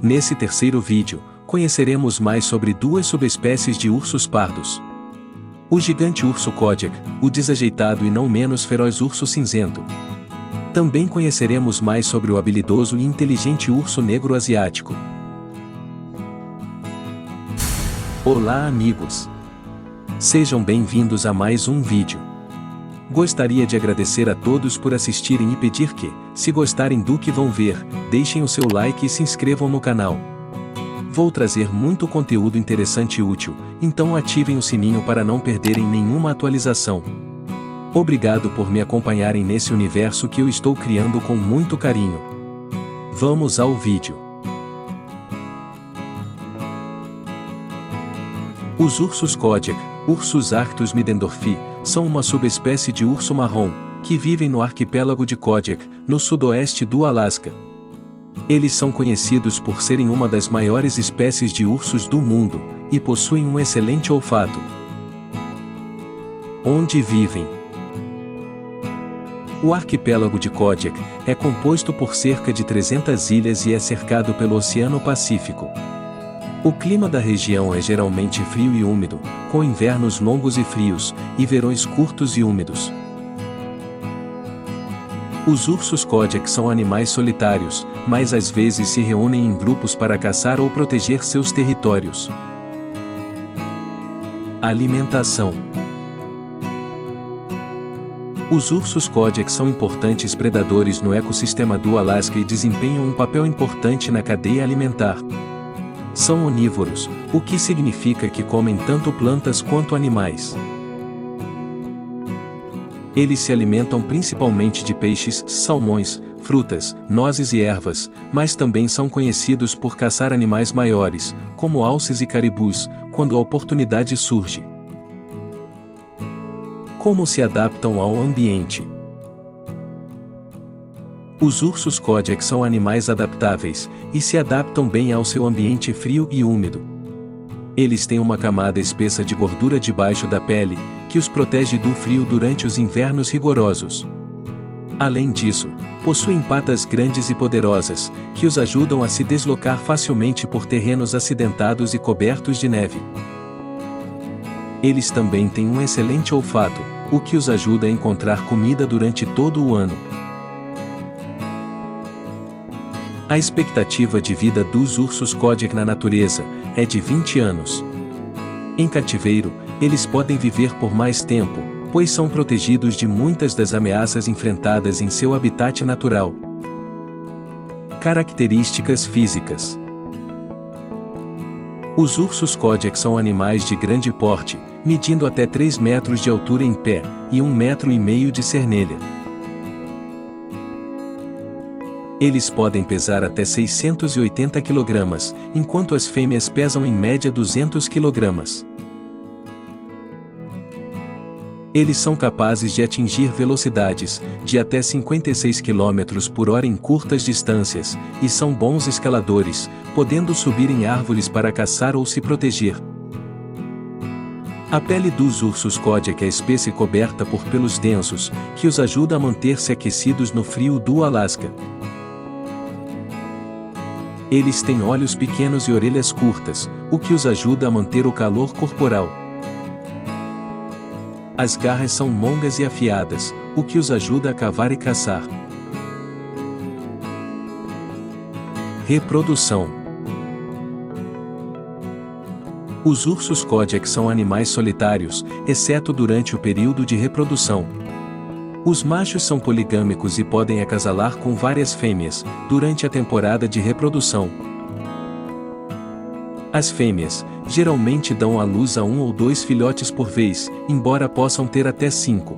Nesse terceiro vídeo, conheceremos mais sobre duas subespécies de ursos pardos. O gigante urso Kodiak, o desajeitado e não menos feroz urso cinzento. Também conheceremos mais sobre o habilidoso e inteligente urso negro asiático. Olá amigos! Sejam bem-vindos a mais um vídeo. Gostaria de agradecer a todos por assistirem e pedir que, se gostarem do que vão ver, deixem o seu like e se inscrevam no canal. Vou trazer muito conteúdo interessante e útil, então ativem o sininho para não perderem nenhuma atualização. Obrigado por me acompanharem nesse universo que eu estou criando com muito carinho. Vamos ao vídeo. Os ursos Kodiak, Ursus arctos middendorfi, são uma subespécie de urso marrom, que vivem no arquipélago de Kodiak, no sudoeste do Alasca. Eles são conhecidos por serem uma das maiores espécies de ursos do mundo, e possuem um excelente olfato. Onde vivem? O arquipélago de Kodiak é composto por cerca de 300 ilhas e é cercado pelo Oceano Pacífico. O clima da região é geralmente frio e úmido, com invernos longos e frios, e verões curtos e úmidos. Os ursos Kodiak são animais solitários, mas às vezes se reúnem em grupos para caçar ou proteger seus territórios. Alimentação. Os ursos Kodiak são importantes predadores no ecossistema do Alasca e desempenham um papel importante na cadeia alimentar. São onívoros, o que significa que comem tanto plantas quanto animais. Eles se alimentam principalmente de peixes, salmões, frutas, nozes e ervas, mas também são conhecidos por caçar animais maiores, como alces e caribus, quando a oportunidade surge. Como se adaptam ao ambiente? Os ursos Kodiak são animais adaptáveis, e se adaptam bem ao seu ambiente frio e úmido. Eles têm uma camada espessa de gordura debaixo da pele, que os protege do frio durante os invernos rigorosos. Além disso, possuem patas grandes e poderosas, que os ajudam a se deslocar facilmente por terrenos acidentados e cobertos de neve. Eles também têm um excelente olfato, o que os ajuda a encontrar comida durante todo o ano. A expectativa de vida dos ursos Kodiak na natureza é de 20 anos. Em cativeiro, eles podem viver por mais tempo, pois são protegidos de muitas das ameaças enfrentadas em seu habitat natural. Características físicas. Os ursos Kodiak são animais de grande porte, medindo até 3 metros de altura em pé, e 1,5 metros de cernelha. Eles podem pesar até 680 kg, enquanto as fêmeas pesam em média 200 kg. Eles são capazes de atingir velocidades de até 56 km por hora em curtas distâncias, e são bons escaladores, podendo subir em árvores para caçar ou se proteger. A pele dos ursos Kodiak é espessa e coberta por pelos densos, que os ajuda a manter-se aquecidos no frio do Alasca. Eles têm olhos pequenos e orelhas curtas, o que os ajuda a manter o calor corporal. As garras são longas e afiadas, o que os ajuda a cavar e caçar. Reprodução. Os ursos Kodiak são animais solitários, exceto durante o período de reprodução. Os machos são poligâmicos e podem acasalar com várias fêmeas, durante a temporada de reprodução. As fêmeas, geralmente dão à luz a 1 ou 2 filhotes por vez, embora possam ter até 5.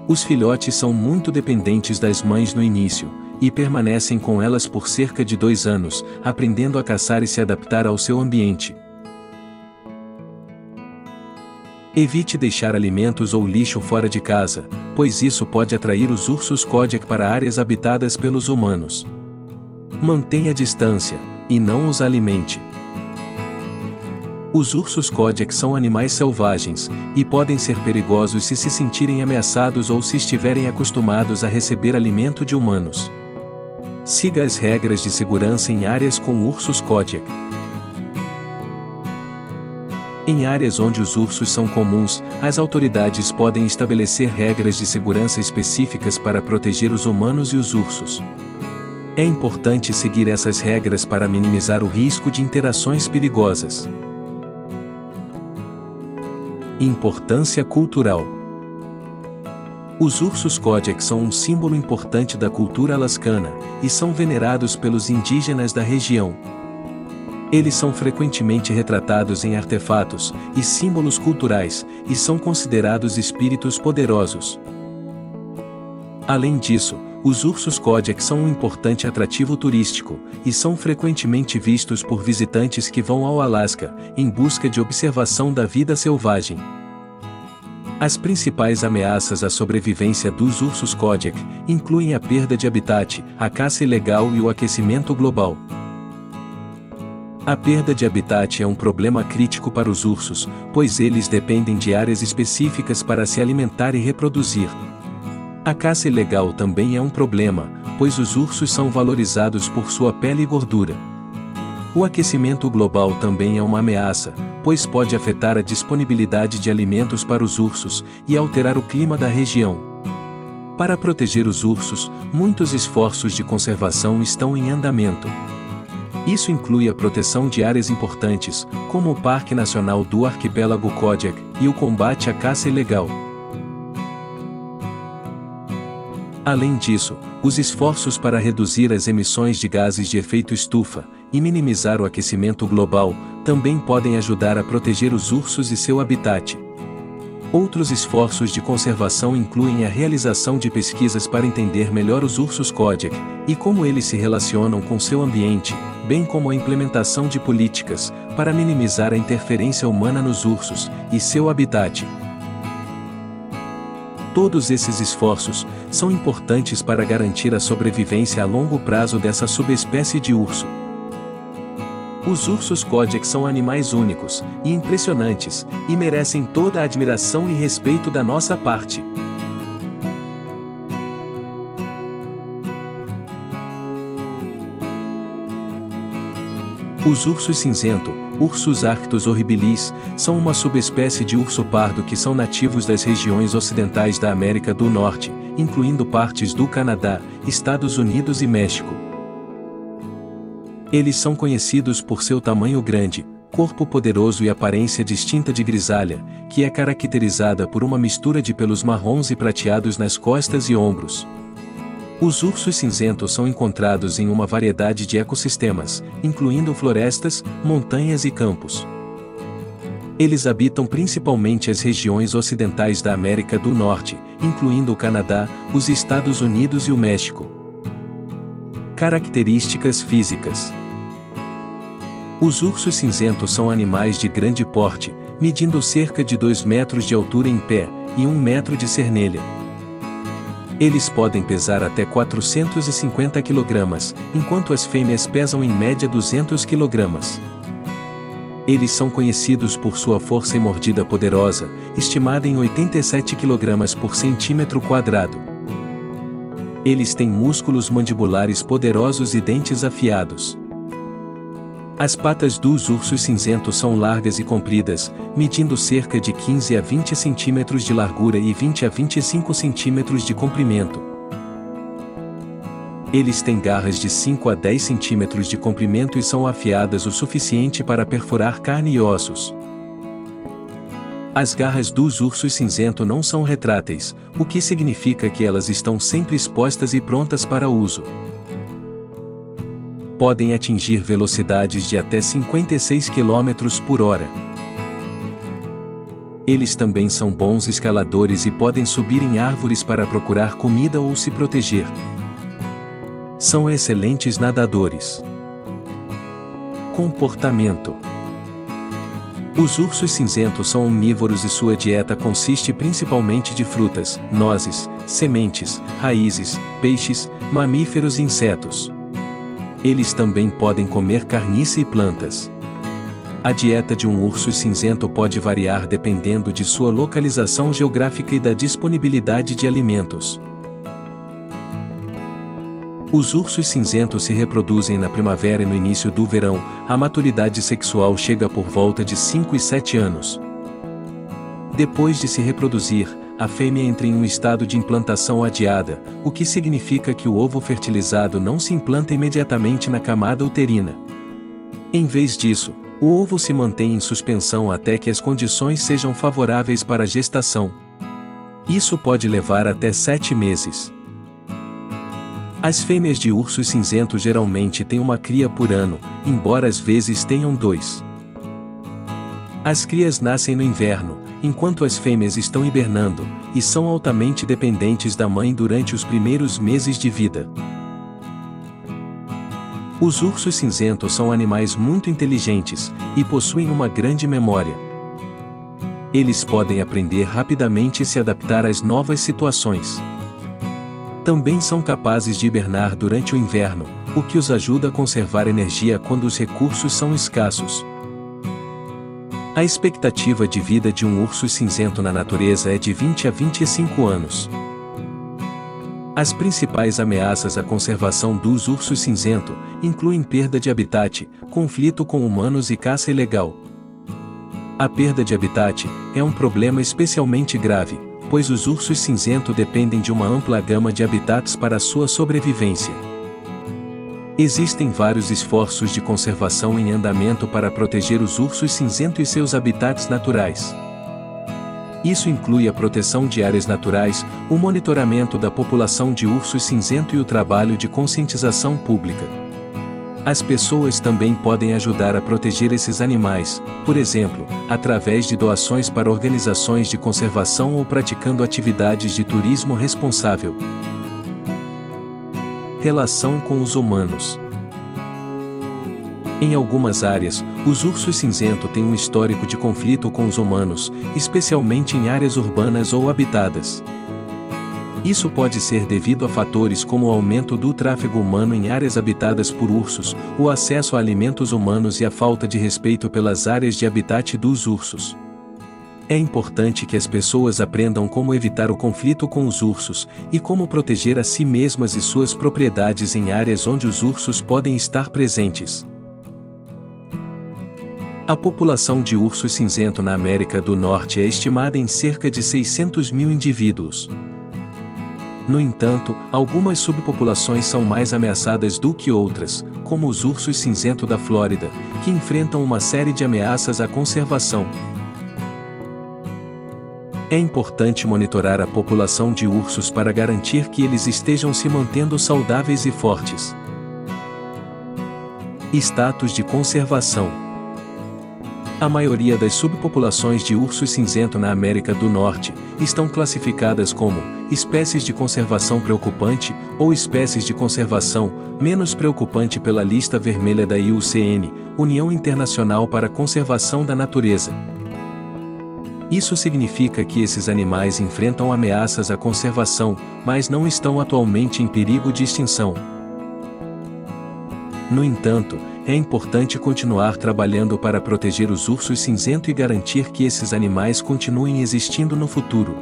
Os filhotes são muito dependentes das mães no início, e permanecem com elas por cerca de 2 anos, aprendendo a caçar e se adaptar ao seu ambiente. Evite deixar alimentos ou lixo fora de casa, pois isso pode atrair os ursos Kodiak para áreas habitadas pelos humanos. Mantenha distância, e não os alimente. Os ursos Kodiak são animais selvagens, e podem ser perigosos se sentirem ameaçados ou se estiverem acostumados a receber alimento de humanos. Siga as regras de segurança em áreas com ursos Kodiak. Em áreas onde os ursos são comuns, as autoridades podem estabelecer regras de segurança específicas para proteger os humanos e os ursos. É importante seguir essas regras para minimizar o risco de interações perigosas. Importância cultural. Os ursos Kodiak são um símbolo importante da cultura alascana, e são venerados pelos indígenas da região. Eles são frequentemente retratados em artefatos e símbolos culturais, e são considerados espíritos poderosos. Além disso, os ursos Kodiak são um importante atrativo turístico, e são frequentemente vistos por visitantes que vão ao Alasca, em busca de observação da vida selvagem. As principais ameaças à sobrevivência dos ursos Kodiak incluem a perda de habitat, a caça ilegal e o aquecimento global. A perda de habitat é um problema crítico para os ursos, pois eles dependem de áreas específicas para se alimentar e reproduzir. A caça ilegal também é um problema, pois os ursos são valorizados por sua pele e gordura. O aquecimento global também é uma ameaça, pois pode afetar a disponibilidade de alimentos para os ursos e alterar o clima da região. Para proteger os ursos, muitos esforços de conservação estão em andamento. Isso inclui a proteção de áreas importantes, como o Parque Nacional do Arquipélago Kodiak, e o combate à caça ilegal. Além disso, os esforços para reduzir as emissões de gases de efeito estufa e minimizar o aquecimento global também podem ajudar a proteger os ursos e seu habitat. Outros esforços de conservação incluem a realização de pesquisas para entender melhor os ursos Kodiak e como eles se relacionam com seu ambiente, bem como a implementação de políticas para minimizar a interferência humana nos ursos e seu habitat. Todos esses esforços são importantes para garantir a sobrevivência a longo prazo dessa subespécie de urso. Os ursos Kodiak são animais únicos e impressionantes, e merecem toda a admiração e respeito da nossa parte. Os ursos cinzento, Ursus arctos horribilis, são uma subespécie de urso pardo que são nativos das regiões ocidentais da América do Norte, incluindo partes do Canadá, Estados Unidos e México. Eles são conhecidos por seu tamanho grande, corpo poderoso e aparência distinta de grisalha, que é caracterizada por uma mistura de pelos marrons e prateados nas costas e ombros. Os ursos cinzentos são encontrados em uma variedade de ecossistemas, incluindo florestas, montanhas e campos. Eles habitam principalmente as regiões ocidentais da América do Norte, incluindo o Canadá, os Estados Unidos e o México. Características físicas. Os ursos cinzentos são animais de grande porte, medindo cerca de 2 metros de altura em pé, e 1 metro de cernelha. Eles podem pesar até 450 kg, enquanto as fêmeas pesam em média 200 kg. Eles são conhecidos por sua força e mordida poderosa, estimada em 87 kg por centímetro quadrado. Eles têm músculos mandibulares poderosos e dentes afiados. As patas dos ursos cinzentos são largas e compridas, medindo cerca de 15 a 20 cm de largura e 20 a 25 cm de comprimento. Eles têm garras de 5 a 10 cm de comprimento e são afiadas o suficiente para perfurar carne e ossos. As garras dos ursos cinzentos não são retráteis, o que significa que elas estão sempre expostas e prontas para uso. Podem atingir velocidades de até 56 km por hora. Eles também são bons escaladores e podem subir em árvores para procurar comida ou se proteger. São excelentes nadadores. Comportamento. Os ursos cinzentos são omnívoros e sua dieta consiste principalmente de frutas, nozes, sementes, raízes, peixes, mamíferos e insetos. Eles também podem comer carniça e plantas. A dieta de um urso cinzento pode variar dependendo de sua localização geográfica e da disponibilidade de alimentos. Os ursos cinzentos se reproduzem na primavera e no início do verão. A maturidade sexual chega por volta de 5 e 7 anos. Depois de se reproduzir, a fêmea entra em um estado de implantação adiada, o que significa que o ovo fertilizado não se implanta imediatamente na camada uterina. Em vez disso, o ovo se mantém em suspensão até que as condições sejam favoráveis para a gestação. Isso pode levar até 7 meses. As fêmeas de urso cinzento geralmente têm uma cria por ano, embora às vezes tenham 2. As crias nascem no inverno, enquanto as fêmeas estão hibernando, e são altamente dependentes da mãe durante os primeiros meses de vida. Os ursos cinzentos são animais muito inteligentes, e possuem uma grande memória. Eles podem aprender rapidamente e se adaptar às novas situações. Também são capazes de hibernar durante o inverno, o que os ajuda a conservar energia quando os recursos são escassos. A expectativa de vida de um urso cinzento na natureza é de 20 a 25 anos. As principais ameaças à conservação dos ursos cinzento incluem perda de habitat, conflito com humanos e caça ilegal. A perda de habitat é um problema especialmente grave, pois os ursos cinzento dependem de uma ampla gama de habitats para sua sobrevivência. Existem vários esforços de conservação em andamento para proteger os ursos cinzento e seus habitats naturais. Isso inclui a proteção de áreas naturais, o monitoramento da população de ursos cinzento e o trabalho de conscientização pública. As pessoas também podem ajudar a proteger esses animais, por exemplo, através de doações para organizações de conservação ou praticando atividades de turismo responsável. Relação com os humanos. Em algumas áreas, os ursos cinzento têm um histórico de conflito com os humanos, especialmente em áreas urbanas ou habitadas. Isso pode ser devido a fatores como o aumento do tráfego humano em áreas habitadas por ursos, o acesso a alimentos humanos e a falta de respeito pelas áreas de habitat dos ursos. É importante que as pessoas aprendam como evitar o conflito com os ursos, e como proteger a si mesmas e suas propriedades em áreas onde os ursos podem estar presentes. A população de urso cinzento na América do Norte é estimada em cerca de 600 mil indivíduos. No entanto, algumas subpopulações são mais ameaçadas do que outras, como os ursos cinzento da Flórida, que enfrentam uma série de ameaças à conservação. É importante monitorar a população de ursos para garantir que eles estejam se mantendo saudáveis e fortes. Status de conservação. A maioria das subpopulações de urso cinzento na América do Norte estão classificadas como espécies de conservação preocupante ou espécies de conservação menos preocupante pela lista vermelha da IUCN, União Internacional para a Conservação da Natureza. Isso significa que esses animais enfrentam ameaças à conservação, mas não estão atualmente em perigo de extinção. No entanto, é importante continuar trabalhando para proteger os ursos cinzento e garantir que esses animais continuem existindo no futuro.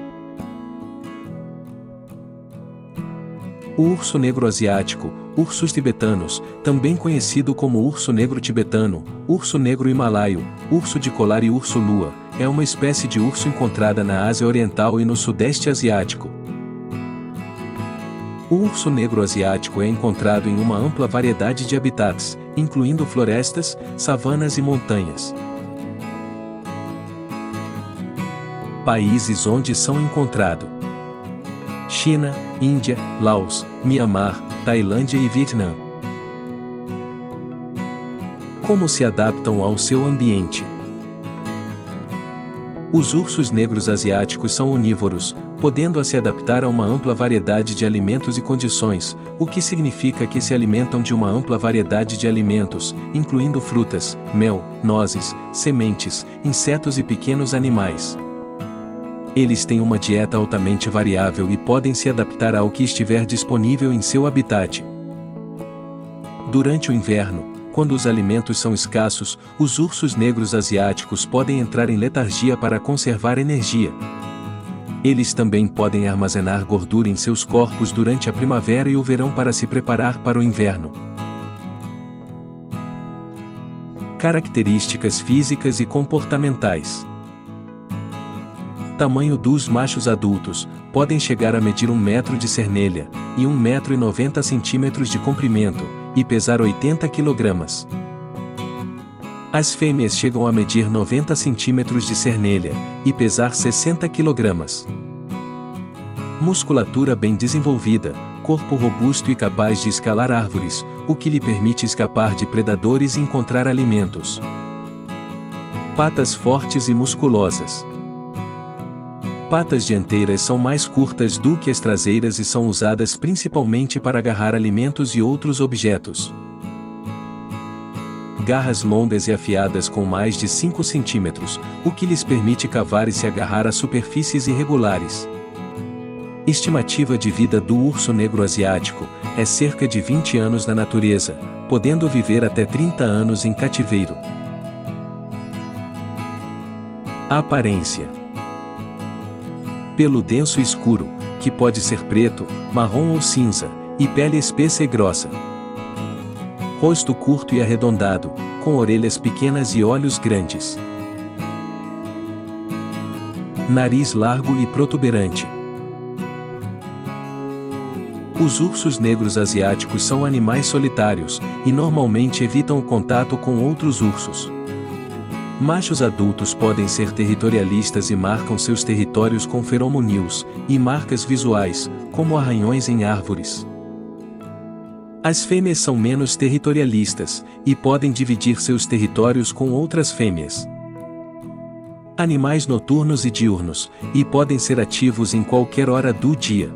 O urso negro asiático, ursos tibetanos, também conhecido como urso negro tibetano, urso negro himalaio, urso de colar e urso-lua, é uma espécie de urso encontrada na Ásia Oriental e no Sudeste Asiático. O urso negro asiático é encontrado em uma ampla variedade de habitats, incluindo florestas, savanas e montanhas. Países onde são encontrados: China, Índia, Laos, Mianmar, Tailândia e Vietnã. Como se adaptam ao seu ambiente? Os ursos negros asiáticos são onívoros, podendo se adaptar a uma ampla variedade de alimentos e condições, o que significa que se alimentam de uma ampla variedade de alimentos, incluindo frutas, mel, nozes, sementes, insetos e pequenos animais. Eles têm uma dieta altamente variável e podem se adaptar ao que estiver disponível em seu habitat. Durante o inverno, quando os alimentos são escassos, os ursos negros asiáticos podem entrar em letargia para conservar energia. Eles também podem armazenar gordura em seus corpos durante a primavera e o verão para se preparar para o inverno. Características físicas e comportamentais. Tamanho dos machos adultos: podem chegar a medir 1 metro de cernelha, e 1,90 m de comprimento, e pesar 80 kg. As fêmeas chegam a medir 90 cm de cernelha, e pesar 60 kg. Musculatura bem desenvolvida, corpo robusto e capaz de escalar árvores, o que lhe permite escapar de predadores e encontrar alimentos. Patas fortes e musculosas. Patas dianteiras são mais curtas do que as traseiras e são usadas principalmente para agarrar alimentos e outros objetos. Garras longas e afiadas com mais de 5 cm, o que lhes permite cavar e se agarrar a superfícies irregulares. Estimativa de vida do urso negro asiático é cerca de 20 anos na natureza, podendo viver até 30 anos em cativeiro. Aparência. Pelo denso e escuro, que pode ser preto, marrom ou cinza, e pele espessa e grossa. Rosto curto e arredondado, com orelhas pequenas e olhos grandes. Nariz largo e protuberante. Os ursos negros asiáticos são animais solitários, e normalmente evitam o contato com outros ursos. Machos adultos podem ser territorialistas e marcam seus territórios com feromoníos e marcas visuais, como arranhões em árvores. As fêmeas são menos territorialistas, e podem dividir seus territórios com outras fêmeas. Animais noturnos e diurnos, e podem ser ativos em qualquer hora do dia.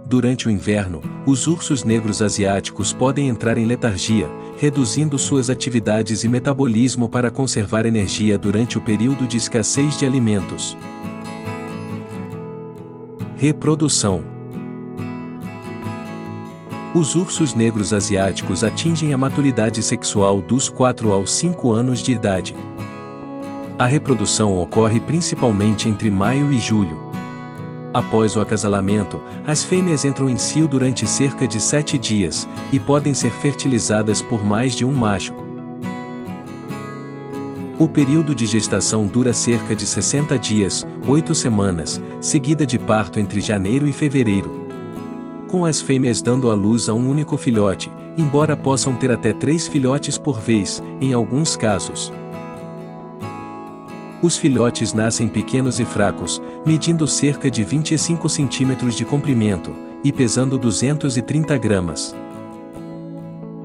Durante o inverno, os ursos negros asiáticos podem entrar em letargia, reduzindo suas atividades e metabolismo para conservar energia durante o período de escassez de alimentos. Reprodução. Os ursos negros asiáticos atingem a maturidade sexual dos 4 aos 5 anos de idade. A reprodução ocorre principalmente entre maio e julho. Após o acasalamento, as fêmeas entram em cio durante cerca de 7 dias, e podem ser fertilizadas por mais de um macho. O período de gestação dura cerca de 60 dias, 8 semanas, seguida de parto entre janeiro e fevereiro. Com as fêmeas dando à luz a um único filhote, embora possam ter até 3 filhotes por vez, em alguns casos. Os filhotes nascem pequenos e fracos, medindo cerca de 25 cm de comprimento, e pesando 230 gramas.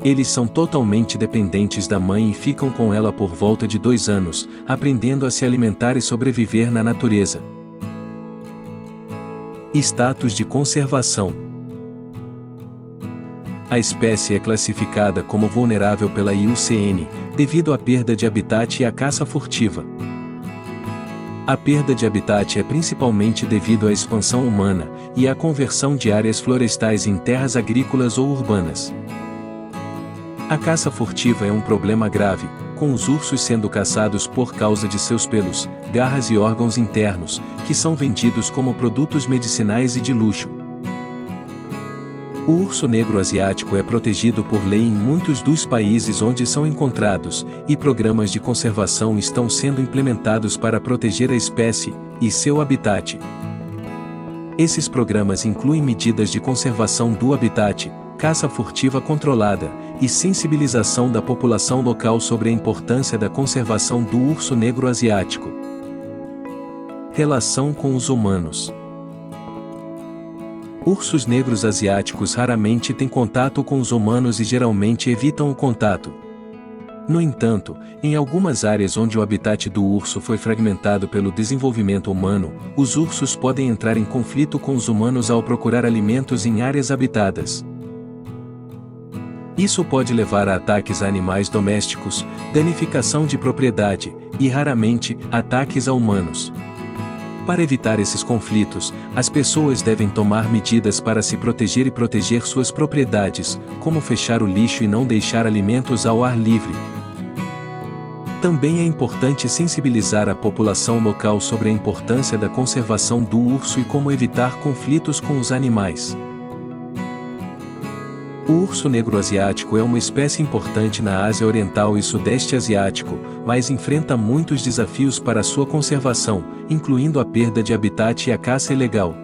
Eles são totalmente dependentes da mãe e ficam com ela por volta de 2 anos, aprendendo a se alimentar e sobreviver na natureza. Status de conservação. A espécie é classificada como vulnerável pela IUCN, devido à perda de habitat e à caça furtiva. A perda de habitat é principalmente devido à expansão humana e à conversão de áreas florestais em terras agrícolas ou urbanas. A caça furtiva é um problema grave, com os ursos sendo caçados por causa de seus pelos, garras e órgãos internos, que são vendidos como produtos medicinais e de luxo. O urso negro asiático é protegido por lei em muitos dos países onde são encontrados, e programas de conservação estão sendo implementados para proteger a espécie e seu habitat. Esses programas incluem medidas de conservação do habitat, caça furtiva controlada, e sensibilização da população local sobre a importância da conservação do urso negro asiático. Relação com os humanos. Ursos negros asiáticos raramente têm contato com os humanos e geralmente evitam o contato. No entanto, em algumas áreas onde o habitat do urso foi fragmentado pelo desenvolvimento humano, os ursos podem entrar em conflito com os humanos ao procurar alimentos em áreas habitadas. Isso pode levar a ataques a animais domésticos, danificação de propriedade, e raramente, ataques a humanos. Para evitar esses conflitos, as pessoas devem tomar medidas para se proteger e proteger suas propriedades, como fechar o lixo e não deixar alimentos ao ar livre. Também é importante sensibilizar a população local sobre a importância da conservação do urso e como evitar conflitos com os animais. O urso negro asiático é uma espécie importante na Ásia Oriental e Sudeste Asiático, mas enfrenta muitos desafios para sua conservação, incluindo a perda de habitat e a caça ilegal.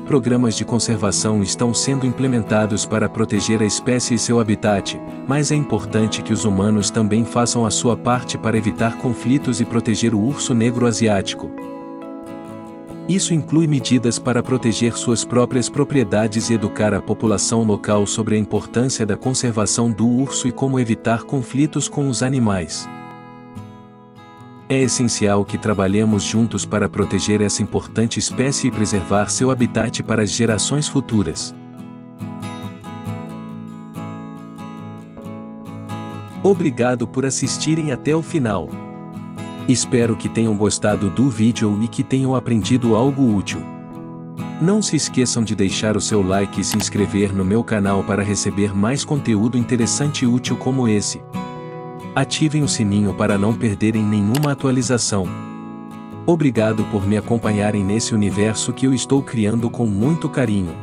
Programas de conservação estão sendo implementados para proteger a espécie e seu habitat, mas é importante que os humanos também façam a sua parte para evitar conflitos e proteger o urso negro asiático. Isso inclui medidas para proteger suas próprias propriedades e educar a população local sobre a importância da conservação do urso e como evitar conflitos com os animais. É essencial que trabalhemos juntos para proteger essa importante espécie e preservar seu habitat para as gerações futuras. Obrigado por assistirem até o final. Espero que tenham gostado do vídeo e que tenham aprendido algo útil. Não se esqueçam de deixar o seu like e se inscrever no meu canal para receber mais conteúdo interessante e útil como esse. Ativem o sininho para não perderem nenhuma atualização. Obrigado por me acompanharem nesse universo que eu estou criando com muito carinho.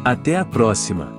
Até a próxima!